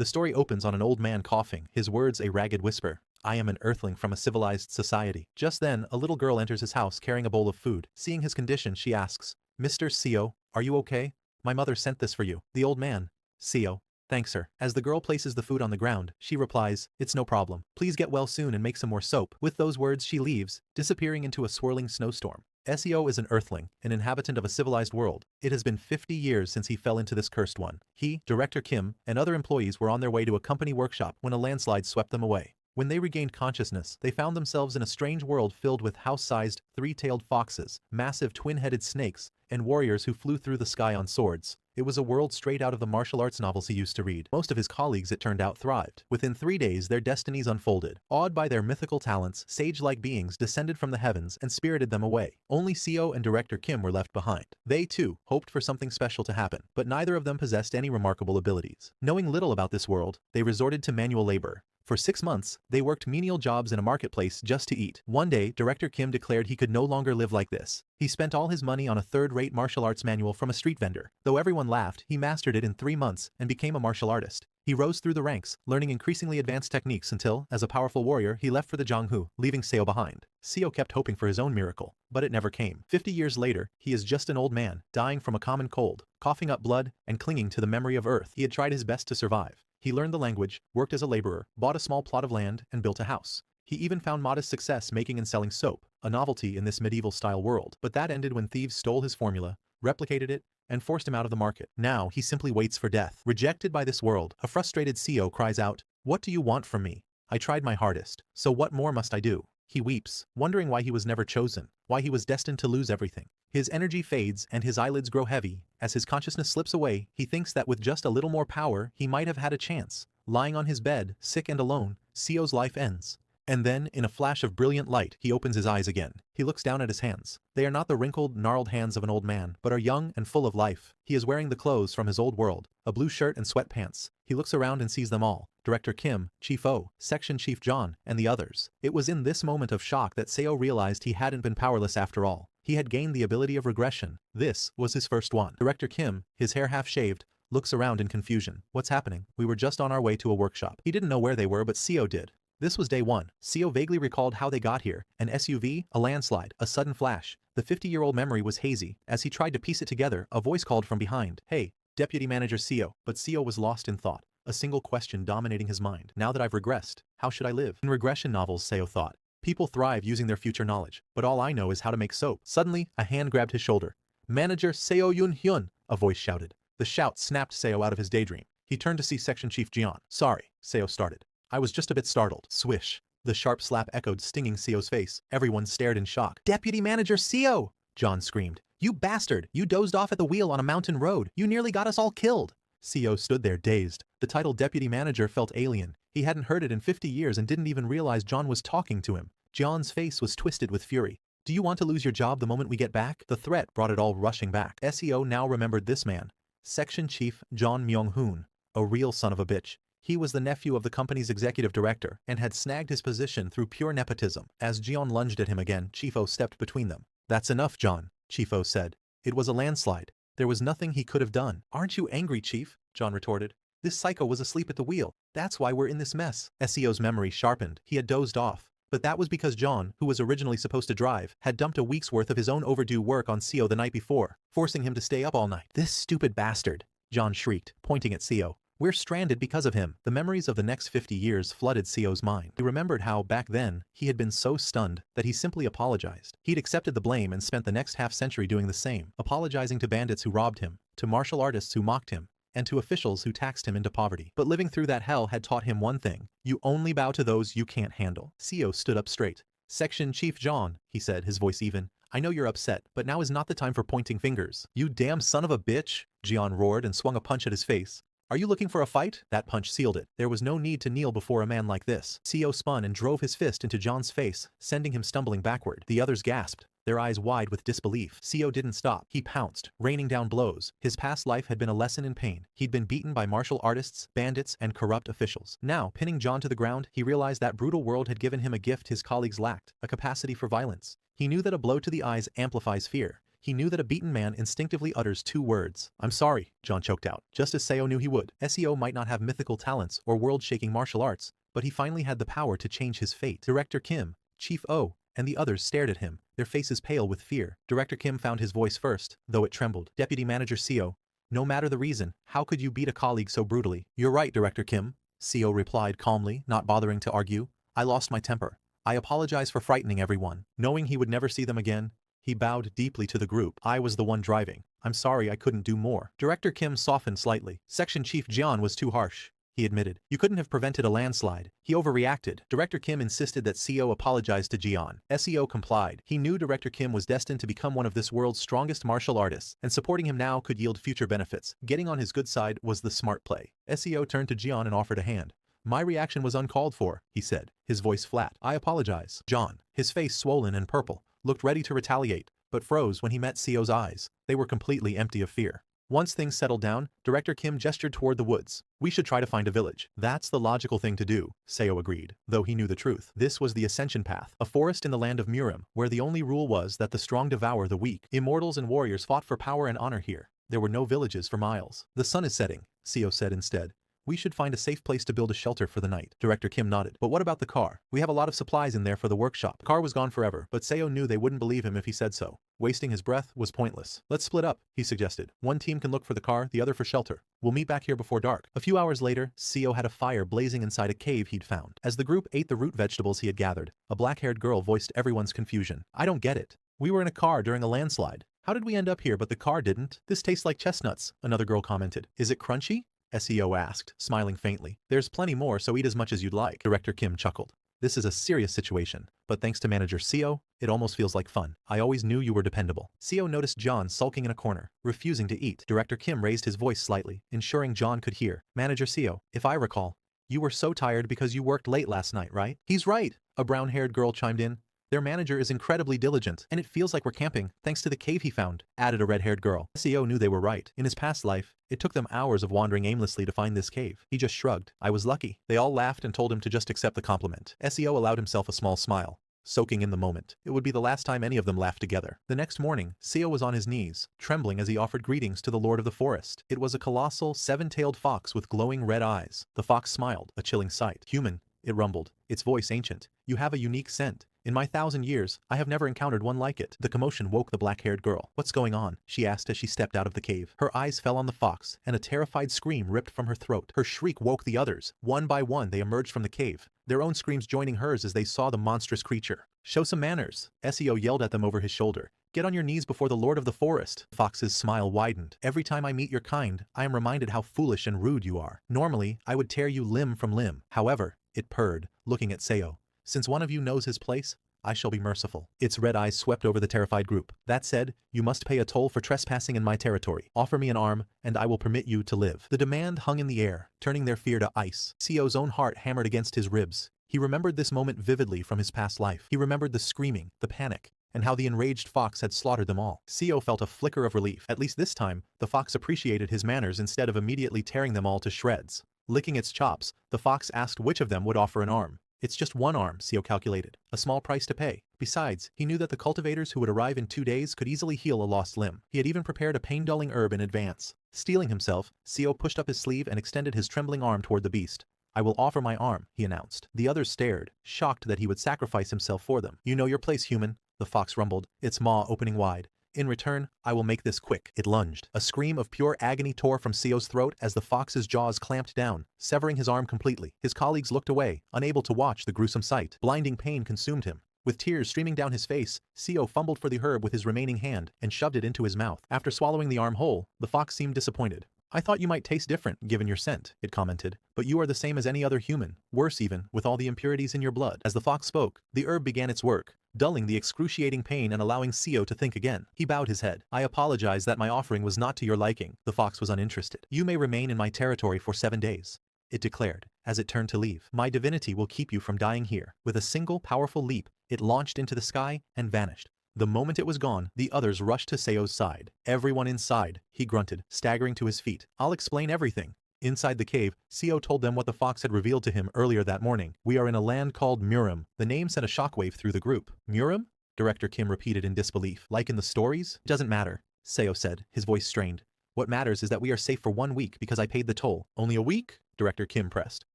The story opens on an old man coughing, his words a ragged whisper. I am an earthling from a civilized society. Just then, a little girl enters his house carrying a bowl of food. Seeing his condition, she asks, Mr. Seo, are you okay? My mother sent this for you. The old man. Seo. Thanks, sir. As the girl places the food on the ground, she replies, it's no problem. Please get well soon and make some more soap. With those words, she leaves, disappearing into a swirling snowstorm. Seo is an earthling, an inhabitant of a civilized world. It has been 50 years since he fell into this cursed one. He, Director Kim, and other employees were on their way to a company workshop when a landslide swept them away. When they regained consciousness, they found themselves in a strange world filled with house-sized, three-tailed foxes, massive twin-headed snakes, and warriors who flew through the sky on swords. It was a world straight out of the martial arts novels he used to read. Most of his colleagues, it turned out, thrived. Within 3 days, their destinies unfolded. Awed by their mythical talents, sage-like beings descended from the heavens and spirited them away. Only Seo and Director Kim were left behind. They, too, hoped for something special to happen, but neither of them possessed any remarkable abilities. Knowing little about this world, they resorted to manual labor. For 6 months, they worked menial jobs in a marketplace just to eat. One day, Director Kim declared he could no longer live like this. He spent all his money on a third-rate martial arts manual from a street vendor. Though everyone laughed, he mastered it in 3 months and became a martial artist. He rose through the ranks, learning increasingly advanced techniques until, as a powerful warrior, he left for the Jianghu, leaving Seo behind. Seo kept hoping for his own miracle, but it never came. 50 years later, he is just an old man, dying from a common cold, coughing up blood, and clinging to the memory of Earth. He had tried his best to survive. He learned the language, worked as a laborer, bought a small plot of land, and built a house. He even found modest success making and selling soap, a novelty in this medieval-style world. But that ended when thieves stole his formula, replicated it, and forced him out of the market. Now, he simply waits for death. Rejected by this world, a frustrated Seo cries out, "What do you want from me? I tried my hardest. So what more must I do?" He weeps, wondering why he was never chosen, why he was destined to lose everything. His energy fades and his eyelids grow heavy. As his consciousness slips away, he thinks that with just a little more power, he might have had a chance. Lying on his bed, sick and alone, Seo's life ends. And then, in a flash of brilliant light, he opens his eyes again. He looks down at his hands. They are not the wrinkled, gnarled hands of an old man, but are young and full of life. He is wearing the clothes from his old world, a blue shirt and sweatpants. He looks around and sees them all. Director Kim, Chief O, Section Chief John, and the others. It was in this moment of shock that Seo realized he hadn't been powerless after all. He had gained the ability of regression. This was his first one. Director Kim, his hair half-shaved, looks around in confusion. What's happening? We were just on our way to a workshop. He didn't know where they were, but Seo did. This was day 1. Seo vaguely recalled how they got here. An SUV, a landslide, a sudden flash. The 50-year-old memory was hazy. As he tried to piece it together, a voice called from behind. Hey, Deputy Manager Seo. But Seo was lost in thought. A single question dominating his mind. Now that I've regressed, how should I live? In regression novels, Seo thought, people thrive using their future knowledge, but all I know is how to make soap. Suddenly, a hand grabbed his shoulder. Manager Seo Yun-hyun, a voice shouted. The shout snapped Seo out of his daydream. He turned to see Section Chief Jian. Sorry, Seo started. I was just a bit startled. Swish. The sharp slap echoed, stinging Seo's face. Everyone stared in shock. Deputy Manager Seo! John screamed. You bastard! You dozed off at the wheel on a mountain road. You nearly got us all killed. Seo stood there dazed. The title Deputy Manager felt alien. He hadn't heard it in 50 years and didn't even realize John was talking to him. John's face was twisted with fury. Do you want to lose your job the moment we get back? The threat brought it all rushing back. Seo now remembered this man. Section Chief John Myung-hoon. A real son of a bitch. He was the nephew of the company's executive director and had snagged his position through pure nepotism. As Jian lunged at him again, Chief O stepped between them. That's enough, John, Chief O said. It was a landslide. There was nothing he could have done. Aren't you angry, Chief? John retorted. This psycho was asleep at the wheel. That's why we're in this mess. Seo's memory sharpened. He had dozed off. But that was because John, who was originally supposed to drive, had dumped a week's worth of his own overdue work on Seo the night before, forcing him to stay up all night. This stupid bastard, John shrieked, pointing at Seo. We're stranded because of him. The memories of the next 50 years flooded Seo's mind. He remembered how, back then, he had been so stunned that he simply apologized. He'd accepted the blame and spent the next half-century doing the same, apologizing to bandits who robbed him, to martial artists who mocked him, and to officials who taxed him into poverty. But living through that hell had taught him one thing. You only bow to those you can't handle. Seo stood up straight. Section Chief John, he said, his voice even. I know you're upset, but now is not the time for pointing fingers. You damn son of a bitch, Jian roared and swung a punch at his face. Are you looking for a fight? That punch sealed it. There was no need to kneel before a man like this. Seo spun and drove his fist into John's face, sending him stumbling backward. The others gasped, their eyes wide with disbelief. Seo didn't stop. He pounced, raining down blows. His past life had been a lesson in pain. He'd been beaten by martial artists, bandits, and corrupt officials. Now, pinning John to the ground, he realized that brutal world had given him a gift his colleagues lacked, a capacity for violence. He knew that a blow to the eyes amplifies fear. He knew that a beaten man instinctively utters 2 words. I'm sorry, John choked out, just as Seo knew he would. Seo might not have mythical talents or world-shaking martial arts, but he finally had the power to change his fate. Director Kim, Chief O, and the others stared at him, their faces pale with fear. Director Kim found his voice first, though it trembled. Deputy Manager Seo, no matter the reason, how could you beat a colleague so brutally? You're right, Director Kim, Seo replied calmly, not bothering to argue. I lost my temper. I apologize for frightening everyone. Knowing he would never see them again, he bowed deeply to the group. I was the one driving. I'm sorry I couldn't do more. Director Kim softened slightly. Section Chief Jian was too harsh, he admitted. You couldn't have prevented a landslide. He overreacted. Director Kim insisted that Seo apologize to Jian. Seo complied. He knew Director Kim was destined to become one of this world's strongest martial artists, and supporting him now could yield future benefits. Getting on his good side was the smart play. Seo turned to Jian and offered a hand. My reaction was uncalled for, he said, his voice flat. I apologize. John, his face swollen and purple, looked ready to retaliate, but froze when he met Seo's eyes. They were completely empty of fear. Once things settled down, Director Kim gestured toward the woods. We should try to find a village. That's the logical thing to do, Seo agreed, though he knew the truth. This was the Ascension Path, a forest in the land of Murim, where the only rule was that the strong devour the weak. Immortals and warriors fought for power and honor here. There were no villages for miles. The sun is setting, Seo said instead. We should find a safe place to build a shelter for the night. Director Kim nodded. But what about the car? We have a lot of supplies in there for the workshop. The car was gone forever, but Seo knew they wouldn't believe him if he said so. Wasting his breath was pointless. Let's split up, he suggested. One team can look for the car, the other for shelter. We'll meet back here before dark. A few hours later, Seo had a fire blazing inside a cave he'd found. As the group ate the root vegetables he had gathered, a black-haired girl voiced everyone's confusion. I don't get it. We were in a car during a landslide. How did we end up here but the car didn't? This tastes like chestnuts, another girl commented. Is it crunchy? Seo asked, smiling faintly. There's plenty more, so eat as much as you'd like. Director Kim chuckled. This is a serious situation, but thanks to Manager Seo, it almost feels like fun. I always knew you were dependable. Seo noticed John sulking in a corner, refusing to eat. Director Kim raised his voice slightly, ensuring John could hear. Manager Seo, if I recall, you were so tired because you worked late last night, right? He's right, a brown-haired girl chimed in. Their manager is incredibly diligent, and it feels like we're camping, thanks to the cave he found, added a red-haired girl. Seo knew they were right. In his past life, it took them hours of wandering aimlessly to find this cave. He just shrugged. I was lucky. They all laughed and told him to just accept the compliment. Seo allowed himself a small smile, soaking in the moment. It would be the last time any of them laughed together. The next morning, Seo was on his knees, trembling as he offered greetings to the Lord of the Forest. It was a colossal, 7-tailed fox with glowing red eyes. The fox smiled, a chilling sight. Human, it rumbled, its voice ancient. You have a unique scent. In my 1,000 years, I have never encountered one like it. The commotion woke the black-haired girl. What's going on? She asked as she stepped out of the cave. Her eyes fell on the fox, and a terrified scream ripped from her throat. Her shriek woke the others. One by one, they emerged from the cave, their own screams joining hers as they saw the monstrous creature. Show some manners, Seo yelled at them over his shoulder. Get on your knees before the Lord of the Forest. The fox's smile widened. Every time I meet your kind, I am reminded how foolish and rude you are. Normally, I would tear you limb from limb. However, it purred, looking at Seo. Since one of you knows his place, I shall be merciful. Its red eyes swept over the terrified group. That said, you must pay a toll for trespassing in my territory. Offer me an arm, and I will permit you to live. The demand hung in the air, turning their fear to ice. Seo's own heart hammered against his ribs. He remembered this moment vividly from his past life. He remembered the screaming, the panic, and how the enraged fox had slaughtered them all. Seo felt a flicker of relief. At least this time, the fox appreciated his manners instead of immediately tearing them all to shreds. Licking its chops, the fox asked which of them would offer an arm. It's just one arm, Seo calculated. A small price to pay. Besides, he knew that the cultivators who would arrive in 2 days could easily heal a lost limb. He had even prepared a pain-dulling herb in advance. Steeling himself, Seo pushed up his sleeve and extended his trembling arm toward the beast. I will offer my arm, he announced. The others stared, shocked that he would sacrifice himself for them. You know your place, human, the fox rumbled, its maw opening wide. In return, I will make this quick. It lunged. A scream of pure agony tore from Seo's throat as the fox's jaws clamped down, severing his arm completely. His colleagues looked away, unable to watch the gruesome sight. Blinding pain consumed him. With tears streaming down his face, Seo fumbled for the herb with his remaining hand and shoved it into his mouth. After swallowing the arm whole, the fox seemed disappointed. I thought you might taste different, given your scent, it commented. But you are the same as any other human, worse even, with all the impurities in your blood. As the fox spoke, the herb began its work, dulling the excruciating pain and allowing Seo to think again. He bowed his head. I apologize that my offering was not to your liking. The fox was uninterested. You may remain in my territory for 7 days, it declared, as it turned to leave. My divinity will keep you from dying here. With a single powerful leap, it launched into the sky and vanished. The moment it was gone, the others rushed to Seo's side. Everyone inside, he grunted, staggering to his feet. I'll explain everything. Inside the cave, Seo told them what the fox had revealed to him earlier that morning. We are in a land called Murim. The name sent a shockwave through the group. Murim? Director Kim repeated in disbelief. Like in the stories? Doesn't matter, Seo said, his voice strained. What matters is that we are safe for 1 week because I paid the toll. Only a week? Director Kim pressed.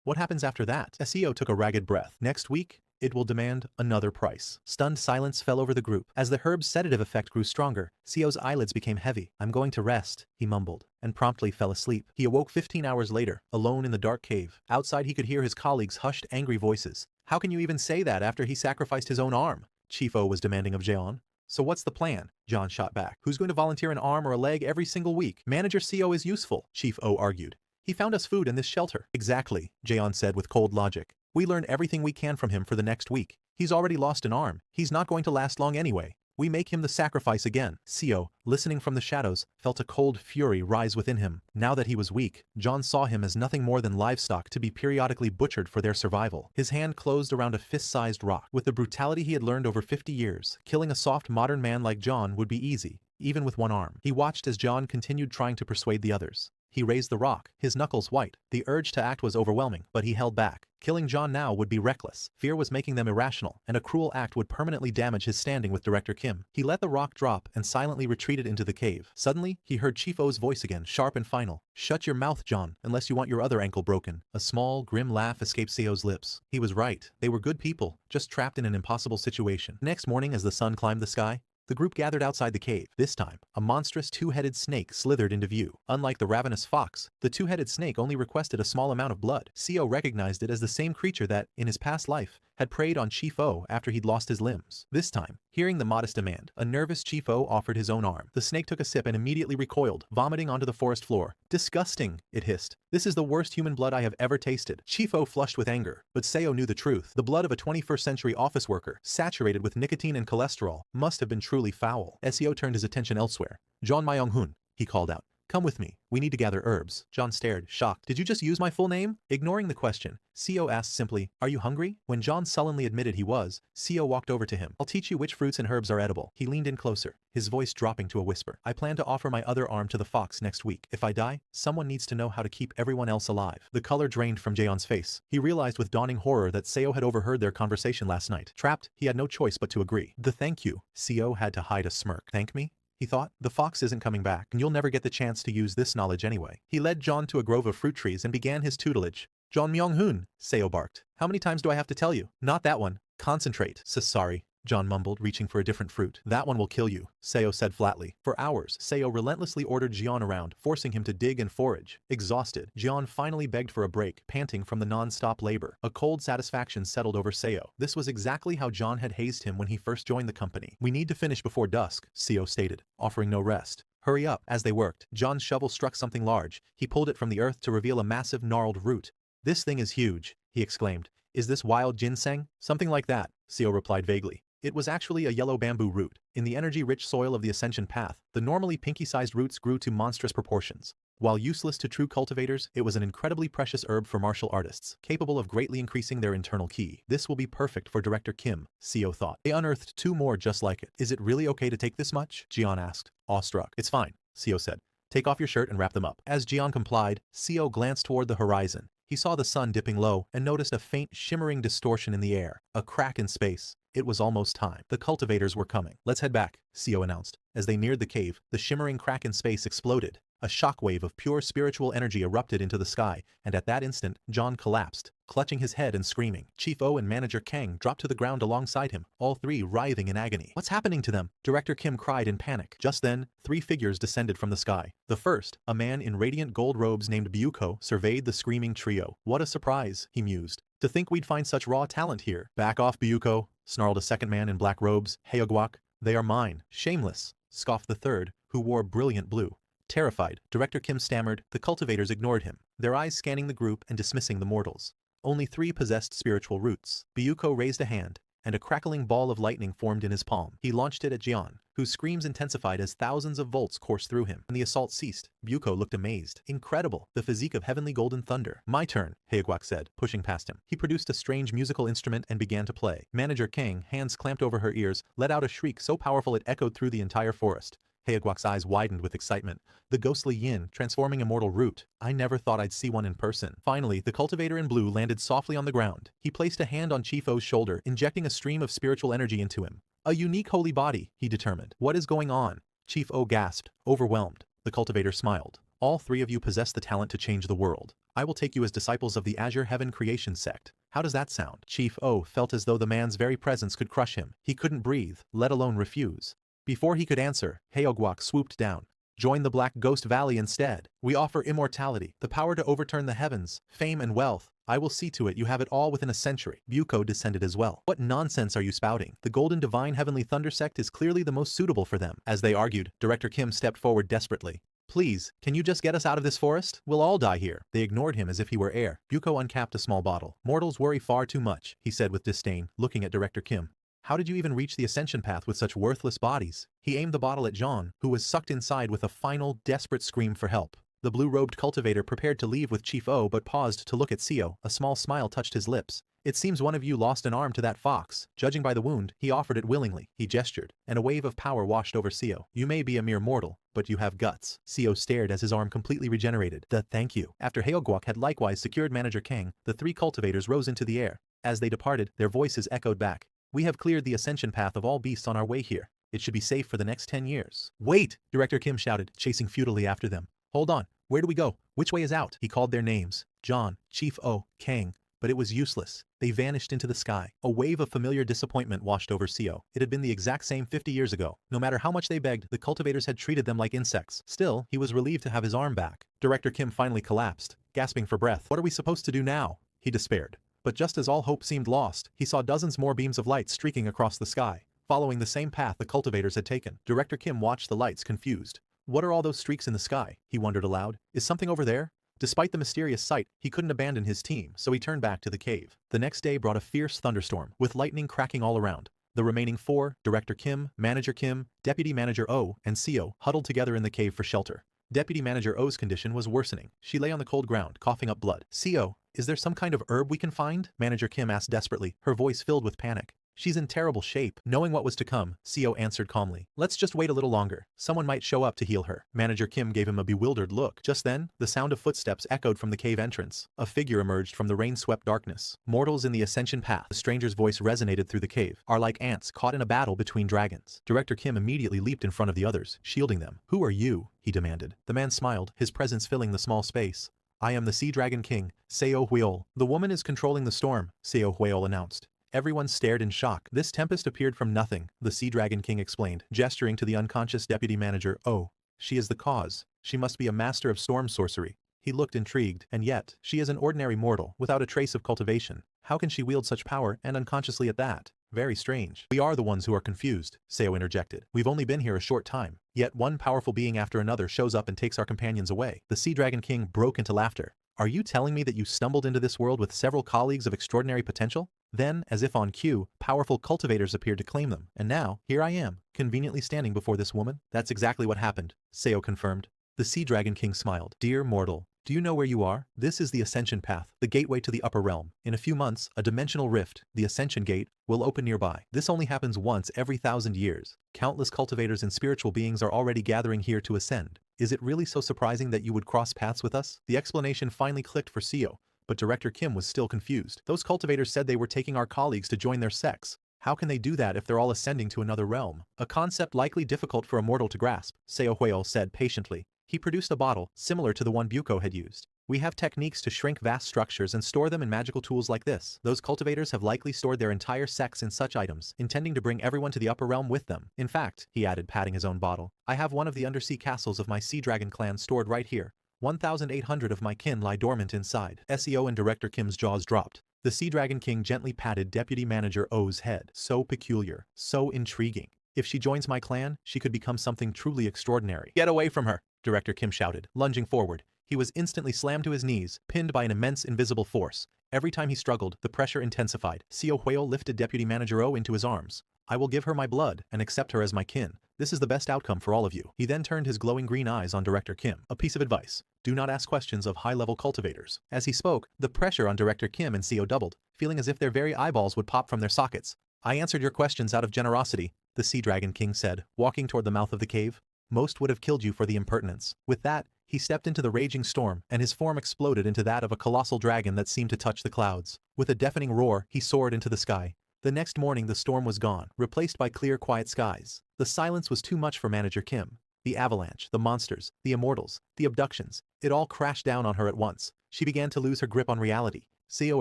What happens after that? Seo took a ragged breath. Next week, it will demand another price. Stunned silence fell over the group. As the herb's sedative effect grew stronger, Seo's eyelids became heavy. I'm going to rest, he mumbled, and promptly fell asleep. He awoke 15 hours later, alone in the dark cave. Outside he could hear his colleagues' hushed, angry voices. How can you even say that after he sacrificed his own arm? Chief O was demanding of Jeon. So what's the plan? John shot back. Who's going to volunteer an arm or a leg every single week? Manager Seo is useful, Chief O argued. He found us food in this shelter. Exactly, Jeon said with cold logic. We learn everything we can from him for the next week. He's already lost an arm. He's not going to last long anyway. We make him the sacrifice again. Seo, listening from the shadows, felt a cold fury rise within him. Now that he was weak, John saw him as nothing more than livestock to be periodically butchered for their survival. His hand closed around a fist-sized rock. With the brutality he had learned over 50 years, killing a soft modern man like John would be easy, even with one arm. He watched as John continued trying to persuade the others. He raised the rock, his knuckles white. The urge to act was overwhelming, but he held back. Killing John now would be reckless. Fear was making them irrational, and a cruel act would permanently damage his standing with Director Kim. He let the rock drop and silently retreated into the cave. Suddenly, he heard Chief O's voice again, sharp and final. Shut your mouth, John, unless you want your other ankle broken. A small, grim laugh escaped Seo's lips. He was right. They were good people, just trapped in an impossible situation. Next morning, as the sun climbed the sky, the group gathered outside the cave. This time, a monstrous two-headed snake slithered into view. Unlike the ravenous fox, the two-headed snake only requested a small amount of blood. Seo recognized it as the same creature that, in his past life, had preyed on Chief O after he'd lost his limbs. This time, hearing the modest demand, a nervous Chief O offered his own arm. The snake took a sip and immediately recoiled, vomiting onto the forest floor. Disgusting, it hissed. This is the worst human blood I have ever tasted. Chief O flushed with anger, but Seo knew the truth. The blood of a 21st century office worker, saturated with nicotine and cholesterol, must have been truly foul. Seo turned his attention elsewhere. John Myung-hun, he called out. Come with me. We need to gather herbs. John stared, shocked. Did you just use my full name? Ignoring the question, Seo asked simply, Are you hungry? When John sullenly admitted he was, Seo walked over to him. I'll teach you which fruits and herbs are edible. He leaned in closer, his voice dropping to a whisper. I plan to offer my other arm to the fox next week. If I die, someone needs to know how to keep everyone else alive. The color drained from Jaeon's face. He realized with dawning horror that Seo had overheard their conversation last night. Trapped, he had no choice but to agree. The thank you. Seo had to hide a smirk. Thank me? He thought, the fox isn't coming back, and you'll never get the chance to use this knowledge anyway. He led John to a grove of fruit trees and began his tutelage. John Myung-hun, Seo barked. How many times do I have to tell you? Not that one. Concentrate. Sorry, John mumbled, reaching for a different fruit. That one will kill you, Seo said flatly. For hours, Seo relentlessly ordered Jeon around, forcing him to dig and forage. Exhausted, Jeon finally begged for a break, panting from the non-stop labor. A cold satisfaction settled over Seo. This was exactly how John had hazed him when he first joined the company. We need to finish before dusk, Seo stated, offering no rest. Hurry up. As they worked, John's shovel struck something large. He pulled it from the earth to reveal a massive gnarled root. This thing is huge, he exclaimed. Is this wild ginseng? Something like that, Seo replied vaguely. It was actually a yellow bamboo root. In the energy-rich soil of the Ascension Path, the normally pinky-sized roots grew to monstrous proportions. While useless to true cultivators, it was an incredibly precious herb for martial artists, capable of greatly increasing their internal ki. This will be perfect for Director Kim, Seo thought. They unearthed 2 more just like it. Is it really okay to take this much? Jeon asked, awestruck. It's fine, Seo said. Take off your shirt and wrap them up. As Jeon complied, Seo glanced toward the horizon. He saw the sun dipping low and noticed a faint shimmering distortion in the air, a crack in space. It was almost time. The cultivators were coming. Let's head back, Seo announced. As they neared the cave, the shimmering crack in space exploded. A shockwave of pure spiritual energy erupted into the sky, and at that instant, John collapsed, clutching his head and screaming. Chief O and Manager Kang dropped to the ground alongside him, all 3 writhing in agony. What's happening to them? Director Kim cried in panic. Just then, 3 figures descended from the sky. The first, a man in radiant gold robes named Byuko, surveyed the screaming trio. What a surprise, he mused. To think we'd find such raw talent here. Back off, Byuko, snarled a second man in black robes. Hoegwija, they are mine. Shameless, scoffed the third, who wore brilliant blue. Terrified, Director Kim stammered. The cultivators ignored him, their eyes scanning the group and dismissing the mortals. Only 3 possessed spiritual roots. Byuko raised a hand, and a crackling ball of lightning formed in his palm. He launched it at Jeon, whose screams intensified as thousands of volts coursed through him. When the assault ceased, Byuko looked amazed. Incredible, the physique of heavenly golden thunder. My turn, Hoegwija said, pushing past him. He produced a strange musical instrument and began to play. Manager Kang, hands clamped over her ears, let out a shriek so powerful it echoed through the entire forest. Hoegwija's eyes widened with excitement. The ghostly yin, transforming immortal root. I never thought I'd see one in person. Finally, the cultivator in blue landed softly on the ground. He placed a hand on Chief O's shoulder, injecting a stream of spiritual energy into him. A unique holy body, he determined. What is going on? Chief O gasped, overwhelmed. The cultivator smiled. All three of you possess the talent to change the world. I will take you as disciples of the Azure Heaven Creation sect. How does that sound? Chief O felt as though the man's very presence could crush him. He couldn't breathe, let alone refuse. Before he could answer, Hoegwija swooped down. Join the Black Ghost Valley instead. We offer immortality, the power to overturn the heavens, fame and wealth. I will see to it you have it all within a century. Buko descended as well. What nonsense are you spouting? The Golden Divine Heavenly Thunder sect is clearly the most suitable for them. As they argued, Director Kim stepped forward desperately. Please, can you just get us out of this forest? We'll all die here. They ignored him as if he were air. Buko uncapped a small bottle. Mortals worry far too much, he said with disdain, looking at Director Kim. How did you even reach the ascension path with such worthless bodies? He aimed the bottle at Jean, who was sucked inside with a final, desperate scream for help. The blue-robed cultivator prepared to leave with Chief O but paused to look at Seo. A small smile touched his lips. It seems one of you lost an arm to that fox. Judging by the wound, he offered it willingly. He gestured, and a wave of power washed over Seo. You may be a mere mortal, but you have guts. Seo stared as his arm completely regenerated. Thank you. After Hoegwija had likewise secured Manager Kang, the three cultivators rose into the air. As they departed, their voices echoed back. We have cleared the ascension path of all beasts on our way here. It should be safe for the next 10 years. Wait! Director Kim shouted, chasing futilely after them. Hold on. Where do we go? Which way is out? He called their names. John, Chief O, Kang. But it was useless. They vanished into the sky. A wave of familiar disappointment washed over Seo. It had been the exact same 50 years ago. No matter how much they begged, the cultivators had treated them like insects. Still, he was relieved to have his arm back. Director Kim finally collapsed, gasping for breath. What are we supposed to do now? He despaired. But just as all hope seemed lost, he saw dozens more beams of light streaking across the sky, following the same path the cultivators had taken. Director Kim watched the lights, confused. What are all those streaks in the sky? He wondered aloud. Is something over there? Despite the mysterious sight, he couldn't abandon his team, so he turned back to the cave. The next day brought a fierce thunderstorm, with lightning cracking all around. The remaining four, Director Kim, Manager Kim, Deputy Manager O, and Seo, huddled together in the cave for shelter. Deputy Manager O's condition was worsening. She lay on the cold ground, coughing up blood. Seo, is there some kind of herb we can find? Manager Kim asked desperately, her voice filled with panic. She's in terrible shape. Knowing what was to come, Seo answered calmly. Let's just wait a little longer. Someone might show up to heal her. Manager Kim gave him a bewildered look. Just then, the sound of footsteps echoed from the cave entrance. A figure emerged from the rain-swept darkness. Mortals in the ascension path, the stranger's voice resonated through the cave, are like ants caught in a battle between dragons. Director Kim immediately leaped in front of the others, shielding them. Who are you? He demanded. The man smiled, his presence filling the small space. I am the Sea Dragon King, Seo Hueol. The woman is controlling the storm, Seo Hueol announced. Everyone stared in shock. This tempest appeared from nothing, the Sea Dragon King explained, gesturing to the unconscious deputy manager. Oh, she is the cause. She must be a master of storm sorcery. He looked intrigued, and yet, she is an ordinary mortal, without a trace of cultivation. How can she wield such power, and unconsciously at that? Very strange. We are the ones who are confused, Seo interjected. We've only been here a short time. Yet one powerful being after another shows up and takes our companions away. The Sea Dragon King broke into laughter. Are you telling me that you stumbled into this world with several colleagues of extraordinary potential? Then, as if on cue, powerful cultivators appeared to claim them. And now, here I am, conveniently standing before this woman. That's exactly what happened, Seo confirmed. The Sea Dragon King smiled. Dear mortal, do you know where you are? This is the Ascension Path, the gateway to the upper realm. In a few months, a dimensional rift, the Ascension Gate, will open nearby. This only happens once every 1,000 years. Countless cultivators and spiritual beings are already gathering here to ascend. Is it really so surprising that you would cross paths with us? The explanation finally clicked for Seo, but Director Kim was still confused. Those cultivators said they were taking our colleagues to join their sects. How can they do that if they're all ascending to another realm? A concept likely difficult for a mortal to grasp, Seo Hueol said patiently. He produced a bottle, similar to the one Buko had used. We have techniques to shrink vast structures and store them in magical tools like this. Those cultivators have likely stored their entire sects in such items, intending to bring everyone to the upper realm with them. In fact, he added, patting his own bottle, I have one of the undersea castles of my Sea Dragon clan stored right here. 1,800 of my kin lie dormant inside. Seo and Director Kim's jaws dropped. The Sea Dragon King gently patted Deputy Manager O's head. So peculiar, so intriguing. If she joins my clan, she could become something truly extraordinary. Get away from her, Director Kim shouted, lunging forward. He was instantly slammed to his knees, pinned by an immense invisible force. Every time he struggled, the pressure intensified. Seo Hueol lifted Deputy Manager O into his arms. I will give her my blood and accept her as my kin. This is the best outcome for all of you. He then turned his glowing green eyes on Director Kim. A piece of advice. Do not ask questions of high-level cultivators. As he spoke, the pressure on Director Kim and Seo doubled, feeling as if their very eyeballs would pop from their sockets. I answered your questions out of generosity, the Sea Dragon King said, walking toward the mouth of the cave. Most would have killed you for the impertinence. With that, he stepped into the raging storm, and his form exploded into that of a colossal dragon that seemed to touch the clouds. With a deafening roar, he soared into the sky. The next morning the storm was gone, replaced by clear, quiet skies. The silence was too much for Manager Kim. The avalanche, the monsters, the immortals, the abductions, it all crashed down on her at once. She began to lose her grip on reality. Seo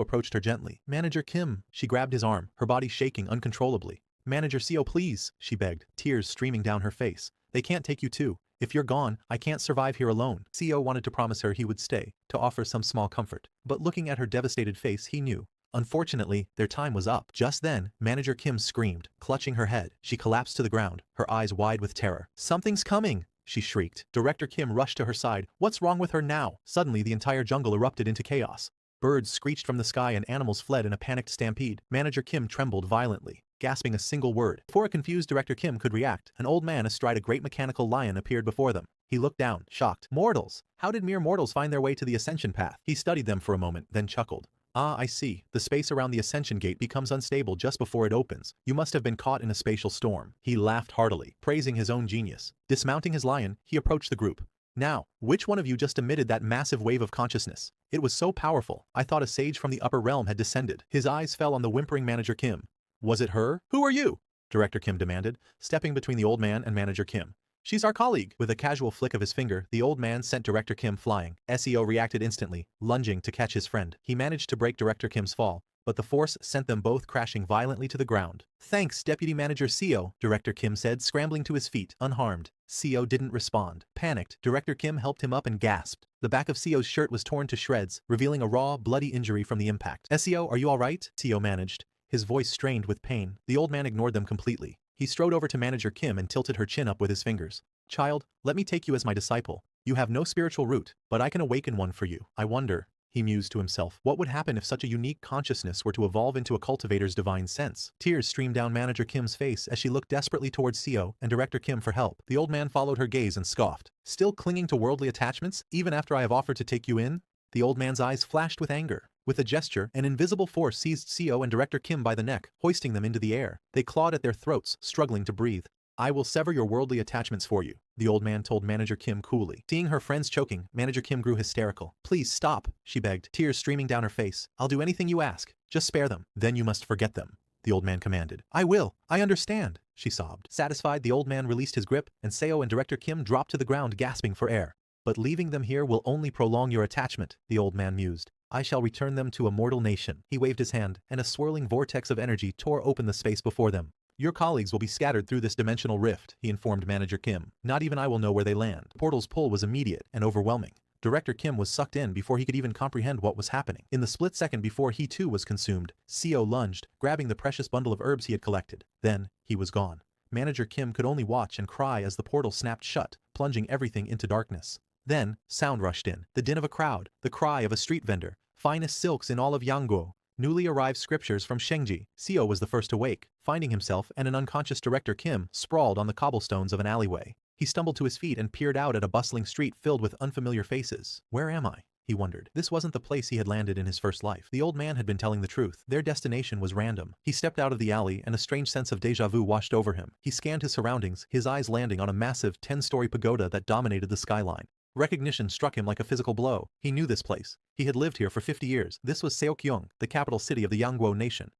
approached her gently. Manager Kim. She grabbed his arm, her body shaking uncontrollably. Manager Seo, please, she begged, tears streaming down her face. They can't take you too. If you're gone, I can't survive here alone. Seo wanted to promise her he would stay, to offer some small comfort. But looking at her devastated face, he knew. Unfortunately, their time was up. Just then, Manager Kim screamed, clutching her head. She collapsed to the ground, her eyes wide with terror. Something's coming, she shrieked. Director Kim rushed to her side. What's wrong with her now? Suddenly, the entire jungle erupted into chaos. Birds screeched from the sky and animals fled in a panicked stampede. Manager Kim trembled violently, gasping a single word. Before a confused Director Kim could react, an old man astride a great mechanical lion appeared before them. He looked down, shocked. Mortals! How did mere mortals find their way to the ascension path? He studied them for a moment, then chuckled. Ah, I see. The space around the ascension gate becomes unstable just before it opens. You must have been caught in a spatial storm. He laughed heartily, praising his own genius. Dismounting his lion, he approached the group. Now, which one of you just emitted that massive wave of consciousness? It was so powerful, I thought a sage from the upper realm had descended. His eyes fell on the whimpering Manager Kim. Was it her? Who are you? Director Kim demanded, stepping between the old man and Manager Kim. She's our colleague. With a casual flick of his finger, the old man sent Director Kim flying. Seo reacted instantly, lunging to catch his friend. He managed to break Director Kim's fall, but the force sent them both crashing violently to the ground. Thanks, Deputy Manager Seo, Director Kim said, scrambling to his feet, unharmed. Seo didn't respond. Panicked, Director Kim helped him up and gasped. The back of Seo's shirt was torn to shreds, revealing a raw, bloody injury from the impact. Seo, are you alright? Seo managed, his voice strained with pain. The old man ignored them completely. He strode over to Manager Kim and tilted her chin up with his fingers. Child, let me take you as my disciple. You have no spiritual root, but I can awaken one for you. I wonder, he mused to himself, what would happen if such a unique consciousness were to evolve into a cultivator's divine sense? Tears streamed down Manager Kim's face as she looked desperately towards Seo and Director Kim for help. The old man followed her gaze and scoffed. Still clinging to worldly attachments, even after I have offered to take you in? The old man's eyes flashed with anger. With a gesture, an invisible force seized Seo and Director Kim by the neck, hoisting them into the air. They clawed at their throats, struggling to breathe. I will sever your worldly attachments for you, the old man told Manager Kim coolly. Seeing her friends choking, Manager Kim grew hysterical. Please stop, she begged, tears streaming down her face. I'll do anything you ask. Just spare them. Then you must forget them, the old man commanded. I will. I understand, she sobbed. Satisfied, the old man released his grip, and Seo and Director Kim dropped to the ground gasping for air. But leaving them here will only prolong your attachment, the old man mused. I shall return them to a mortal nation. He waved his hand, and a swirling vortex of energy tore open the space before them. Your colleagues will be scattered through this dimensional rift, he informed Manager Kim. Not even I will know where they land. The portal's pull was immediate and overwhelming. Director Kim was sucked in before he could even comprehend what was happening. In the split second before he too was consumed, Seo lunged, grabbing the precious bundle of herbs he had collected. Then, he was gone. Manager Kim could only watch and cry as the portal snapped shut, plunging everything into darkness. Then, sound rushed in. The din of a crowd, the cry of a street vendor, finest silks in all of Yangguo, newly arrived scriptures from Shengji. Seo was the first to wake, finding himself and an unconscious Director Kim sprawled on the cobblestones of an alleyway. He stumbled to his feet and peered out at a bustling street filled with unfamiliar faces. Where am I? He wondered. This wasn't the place he had landed in his first life. The old man had been telling the truth. Their destination was random. He stepped out of the alley and a strange sense of déjà vu washed over him. He scanned his surroundings, his eyes landing on a massive 10-story pagoda that dominated the skyline. Recognition struck him like a physical blow. He knew this place. He had lived here for 50 years. This was Seokyeong, the capital city of the Yangguo nation.